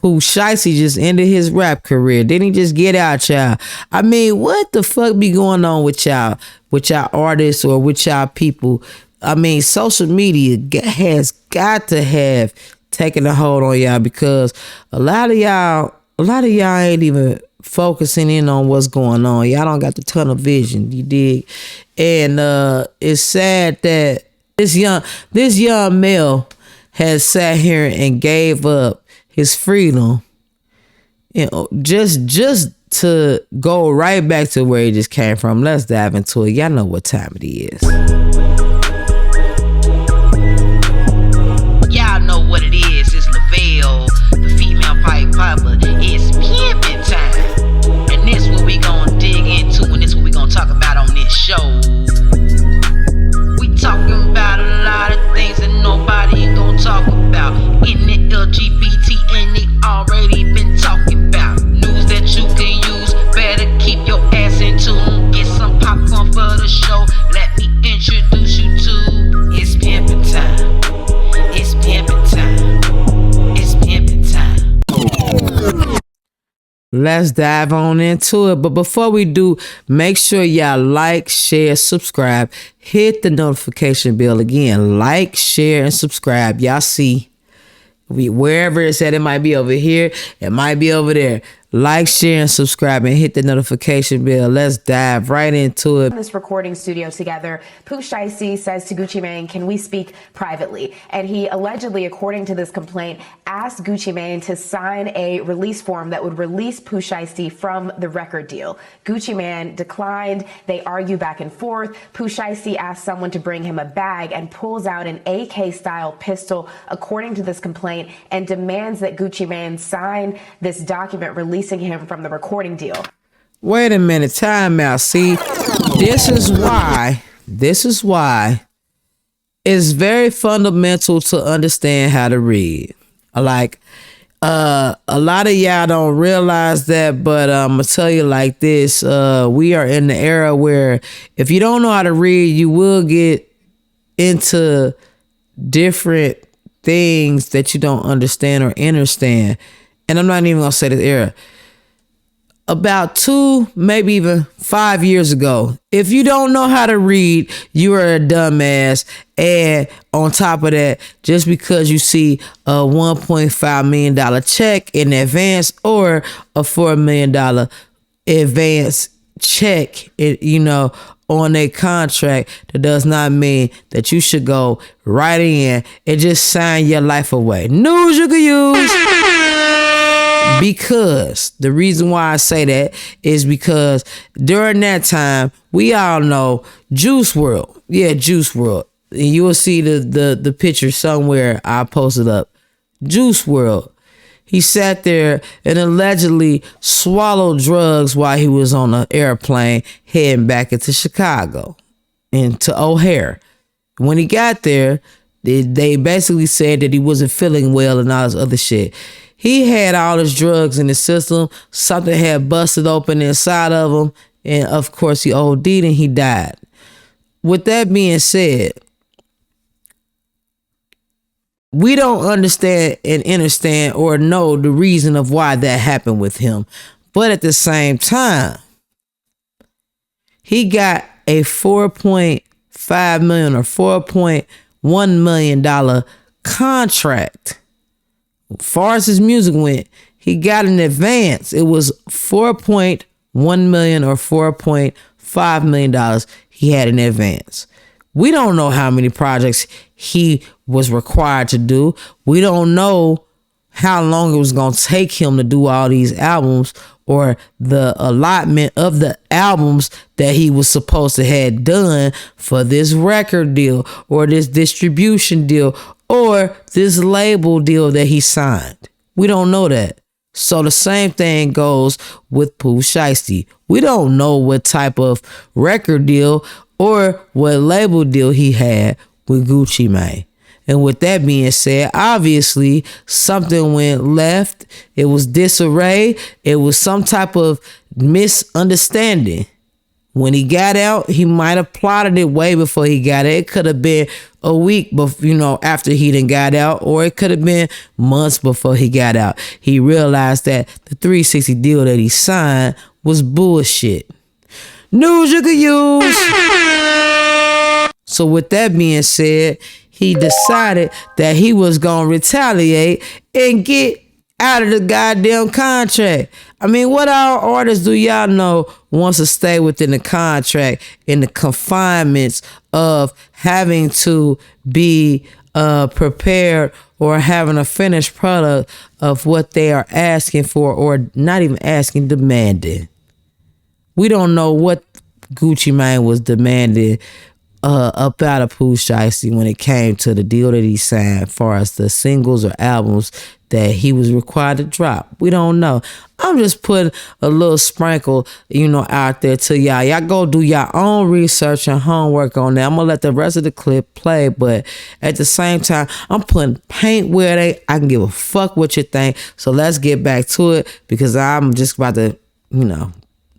Pooh Shiesty just ended his rap career. Didn't he just get out, y'all? I mean, what the fuck be going on with y'all artists or with y'all people? I mean, social media has got to have taken a hold on y'all, because a lot of y'all ain't even focusing in on what's going on. Y'all don't got the tunnel vision, you dig? And it's sad that this young male has sat here and gave up his freedom, you know, just to go right back to where he just came from. Let's dive into it. Y'all know what time it is. Y'all know what it is. It's Lavelle, the female pipe popper. It's pimpin' time. And this what we gonna dig into, and this what we gonna talk about on this show. We talking about a lot of things that nobody gonna talk about. In the LGBT, and they already been talking about. News that you can use, better keep your ass in tune. Get some popcorn for the show. Let me introduce you to It's Pimpin' Time. It's Pimpin' Time. It's Pimpin' Time. Let's dive on into it. But before we do, make sure y'all like, share, subscribe, hit the notification bell. Again, like, share, and subscribe. Y'all see, wherever it's at, it might be over here, it might be over there. Like, share, and subscribe, and hit the notification bell. Let's dive right into it. In this recording studio together, Pooh Shiesty says to Gucci Mane, "Can we speak privately?" And he allegedly, according to this complaint, asked Gucci Mane to sign a release form that would release Pooh Shiesty from the record deal. Gucci Mane declined. They argue back and forth. Pooh Shiesty asks someone to bring him a bag and pulls out an AK-style pistol, according to this complaint, and demands that Gucci Mane sign this document releasing him from the recording deal. Wait a minute, time out. See, this is why it's very fundamental to understand how to read. Like, a lot of y'all don't realize that, but I'm gonna tell you like this. We are in the era where if you don't know how to read, you will get into different things that you don't understand or understand. And I'm not even gonna say this era. About 2, maybe even 5 years ago, if you don't know how to read, you are a dumbass. And on top of that, just because you see a $1.5 million check in advance or a $4 million advance check, on a contract, that does not mean that you should go right in and just sign your life away. News you can use. Because the reason why I say that is because during that time, we all know Juice WRLD. Yeah, Juice WRLD. And you will see the picture somewhere. I posted up. Juice WRLD. He sat there and allegedly swallowed drugs while he was on an airplane heading back into Chicago, into O'Hare. When he got there, they basically said that he wasn't feeling well and all this other shit. He had all his drugs in his system. Something had busted open inside of him. And of course, he OD'd and he died. With that being said, we don't understand and understand or know the reason of why that happened with him. But at the same time, he got a $4.5 million or $4.1 million contract. As far as his music went, he got an advance. It was $4.1 million or $4.5 million he had in advance. We don't know how many projects he was required to do. We don't know how long it was going to take him to do all these albums, or the allotment of the albums that he was supposed to have done for this record deal or this distribution deal or this label deal that he signed. We don't know that. So the same thing goes with Pooh Shiesty. We don't know what type of record deal or what label deal he had with Gucci Mane. And with that being said, obviously something went left. It was disarray. It was some type of misunderstanding When he got out, he might have plotted it way before he got out. It could have been a week before, after he done got out, or it could have been months before he got out. He realized that the 360 deal that he signed was bullshit. News you could use. So with that being said, he decided that he was going to retaliate and get out of the goddamn contract. I mean, what our artists do y'all know wants to stay within the contract in the confinements of having to be prepared or having a finished product of what they are asking for, or not even asking, demanding. We don't know what Gucci Mane was demanding up out of Pooh Shiesty when it came to the deal that he signed as far as the singles or albums that he was required to drop. We don't know. I'm just putting a little sprinkle, out there to y'all. Y'all go do your own research and homework on that. I'm gonna let the rest of the clip play, but at the same time, I'm putting paint where I can give a fuck what you think. So let's get back to it, because I'm just about to,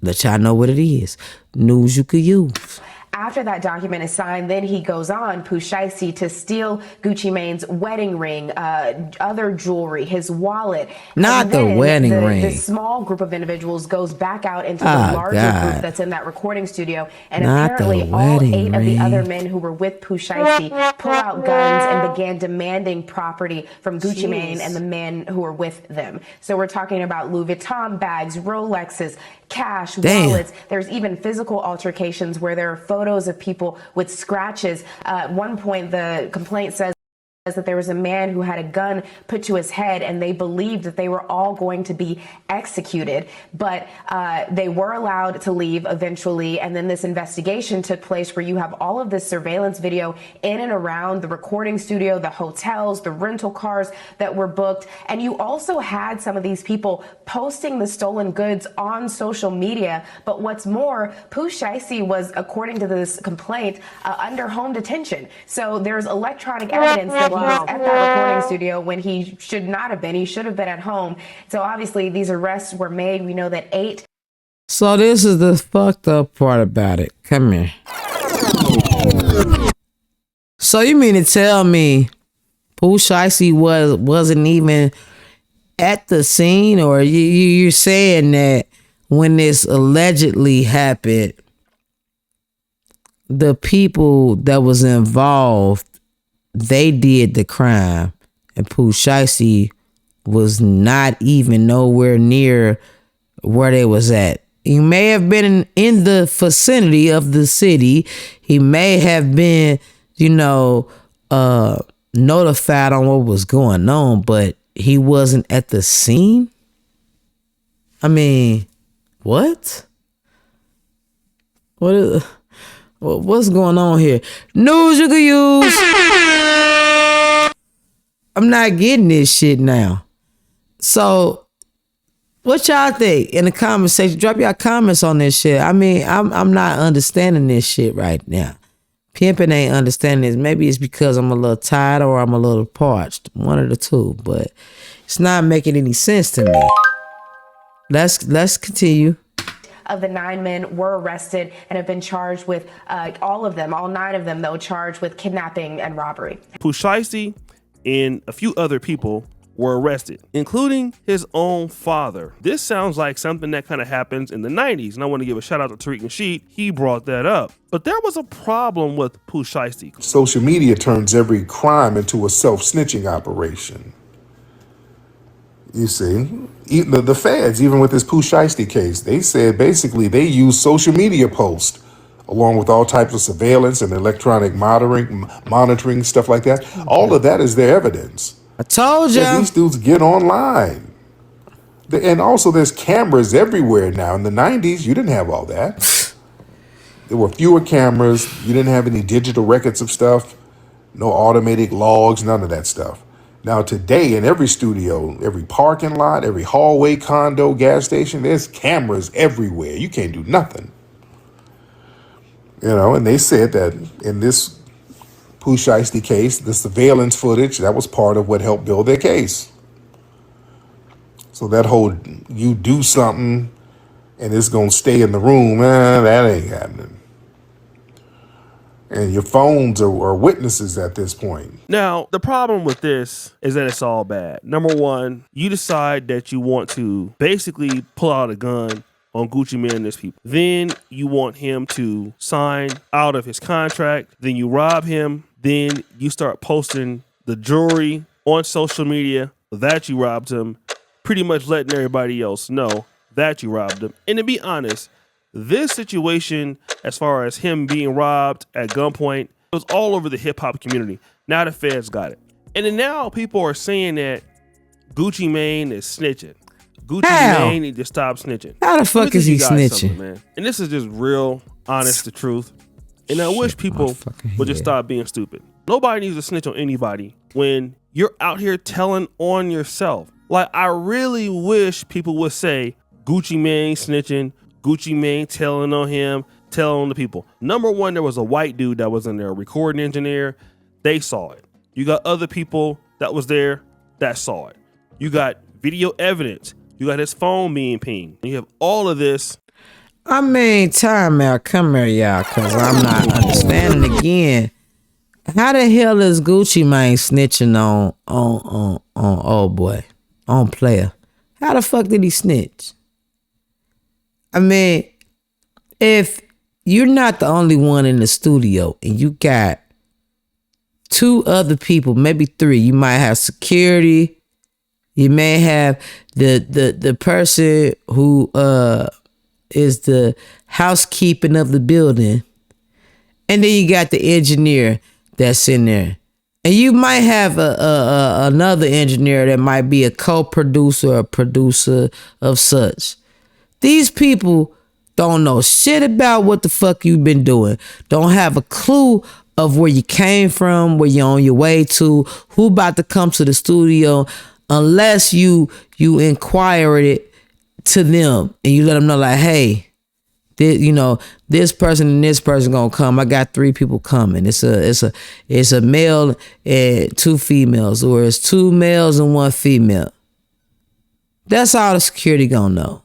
let y'all know what it is. News you could use. After that document is signed, then he goes on, Pooh Shiesty, to steal Gucci Mane's wedding ring, other jewelry, his wallet. Not the wedding ring. The small group of individuals goes back out into the larger group that's in that recording studio. And apparently all 8 of the other men who were with Pooh Shiesty pull out guns and began demanding property from Gucci Mane and the men who were with them. So we're talking about Louis Vuitton bags, Rolexes, cash, wallets. There's even physical altercations where there are photos of people with scratches. At one point, the complaint says that there was a man who had a gun put to his head, and they believed that they were all going to be executed, but they were allowed to leave eventually. And then this investigation took place where you have all of this surveillance video in and around the recording studio, the hotels, the rental cars that were booked. And you also had some of these people posting the stolen goods on social media. But what's more, Pooh Shiesty was, according to this complaint, under home detention. So there's electronic evidence that he was at that recording studio when he should not have been. He should have been at home. So obviously these arrests were made. We know that 8. So this is the fucked up part about it. Come here. So you mean to tell me Pooh Shiesty wasn't even at the scene, or you're saying that when this allegedly happened, the people that was involved, they did the crime, and Pooh Shiesty was not even nowhere near where they was at? He may have been in the vicinity of the city. He may have been, notified on what was going on, but he wasn't at the scene? I mean, what? What's going on here? News you could use. I'm not getting this shit now. So, what y'all think in the comment section? Drop y'all comments on this shit. I mean, I'm not understanding this shit right now. Pimpin' ain't understanding this. Maybe it's because I'm a little tired or I'm a little parched. One of the two, but it's not making any sense to me. Let's continue. Of the 9 men were arrested and have been charged with all 9 of them, though, charged with kidnapping and robbery. Pooh Shiesty and a few other people were arrested, including his own father. This sounds like something that kind of happens in the 90s, and I want to give a shout out to Tariq Nasheed. He brought that up. But there was a problem with Pooh Shiesty. Social media turns every crime into a self-snitching operation. You see, the feds, even with this Pooh Shiesty case, they said basically they use social media posts along with all types of surveillance and electronic monitoring, stuff like that. All of that is their evidence. I told you. These dudes get online. And also there's cameras everywhere now. In the 90s, you didn't have all that. There were fewer cameras. You didn't have any digital records of stuff. No automated logs, none of that stuff. Now today, in every studio, every parking lot, every hallway, condo, gas station, there's cameras everywhere. You can't do nothing. And they said that in this Pooh Shiesty case, the surveillance footage, that was part of what helped build their case. So that whole you do something and it's gonna stay in the room. That ain't happening. And your phones are witnesses at this point. Now, the problem with this is that it's all bad. Number one, you decide that you want to basically pull out a gun on Gucci Mane and his people. Then you want him to sign out of his contract. Then you rob him. Then you start posting the jewelry on social media that you robbed him, pretty much letting everybody else know that you robbed him. And to be honest, this situation, as far as him being robbed at gunpoint, it was all over the hip hop community. Now the feds got it. And then now people are saying that Gucci Mane is snitching. Gucci Mane need to stop snitching. How the fuck is he snitching? Man. And this is just real, honest, the truth. And I wish people would just stop being stupid. Nobody needs to snitch on anybody when you're out here telling on yourself. Like, I really wish people would say Gucci Mane snitching, Gucci Mane telling on him, telling on the people. Number one, there was a white dude that was in there, a recording engineer. They saw it. You got other people that was there that saw it. You got video evidence. You got his phone being pinged. You have all of this. I mean, time out. Come here, y'all, because I'm not understanding again. How the hell is Gucci Mane snitching on old boy, on player? How the fuck did he snitch? I mean, if you're not the only one in the studio and you got two other people, maybe three, you might have security, you may have the person who is the housekeeping of the building, and then you got the engineer that's in there. And you might have another engineer that might be a co-producer or producer of such. These people don't know shit about what the fuck you've been doing. Don't have a clue of where you came from, where you're on your way to, who about to come to the studio, unless you inquire it to them and you let them know, like, hey, this person and this person gonna come. I got 3 people coming. It's a male and 2 females, or it's 2 males and 1 female. That's all the security gonna know.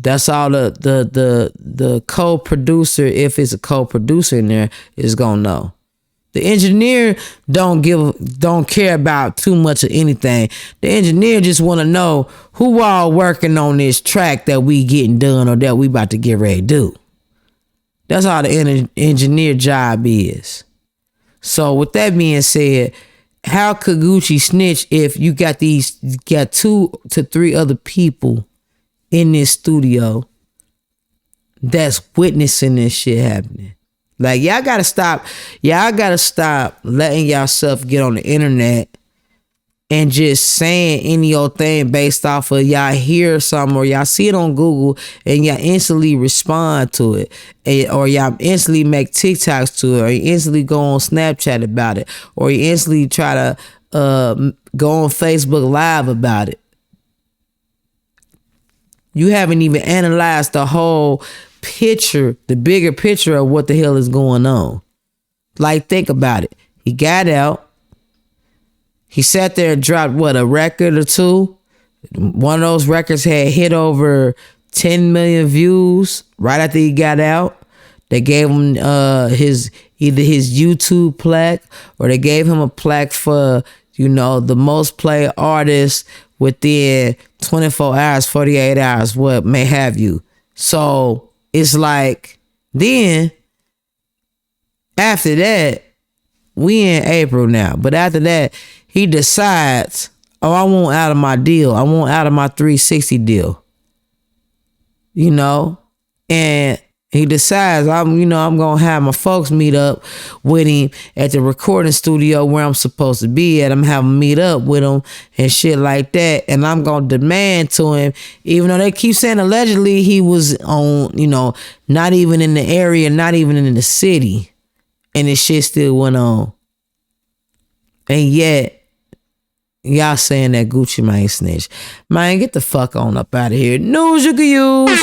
That's all the co-producer, if it's a co-producer in there, is gonna know. The engineer don't care about too much of anything. The engineer just want to know who all working on this track that we getting done or that we about to get ready to do. That's all the engineer job is. So with that being said, how could Gucci snitch if you got 2 to 3 other people in this studio that's witnessing this shit happening? Like, y'all gotta stop letting yourself get on the internet and just saying any old thing based off of y'all hear something or y'all see it on Google and y'all instantly respond to it, or y'all instantly make TikToks to it, or you instantly go on Snapchat about it, or you instantly try to go on Facebook Live about it. You haven't even analyzed the whole picture, the bigger picture of what the hell is going on. Like, think about it. He got out. He sat there and dropped, a record or 2? One of those records had hit over 10 million views right after he got out. They gave him either his YouTube plaque, or they gave him a plaque for, the most played artist within 24 hours, 48 hours, what may have you. So it's like, then after that, we in April now, but after that, he decides, I want out of my deal. I want out of my 360 deal. And he decides, I'm going to have my folks meet up with him at the recording studio where I'm supposed to be at. I'm having them meet up with him and shit like that. And I'm going to demand to him, even though they keep saying allegedly he was on, not even in the area, not even in the city. And this shit still went on. And yet, y'all saying that Gucci Mane snitched. Man, get the fuck on up out of here. News you can use.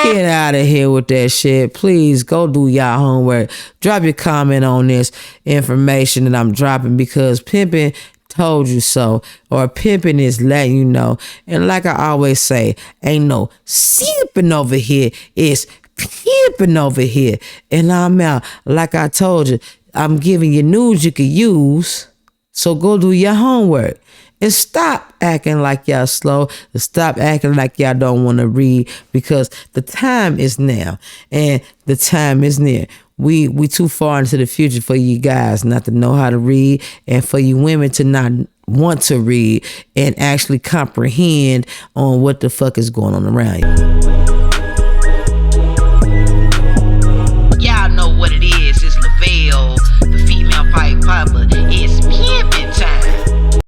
Get out of here with that shit. Please go do y'all homework. Drop your comment on this information that I'm dropping, because pimping told you so, or pimping is letting you know. And like I always say, ain't no simping over here, it's pimping over here. And I'm out. Like I told you, I'm giving you news you can use. So go do your homework. And stop acting like y'all slow. And stop acting like y'all don't want to read, because the time is now and the time is near. We too far into the future for you guys not to know how to read, and for you women to not want to read and actually comprehend on what the fuck is going on around you.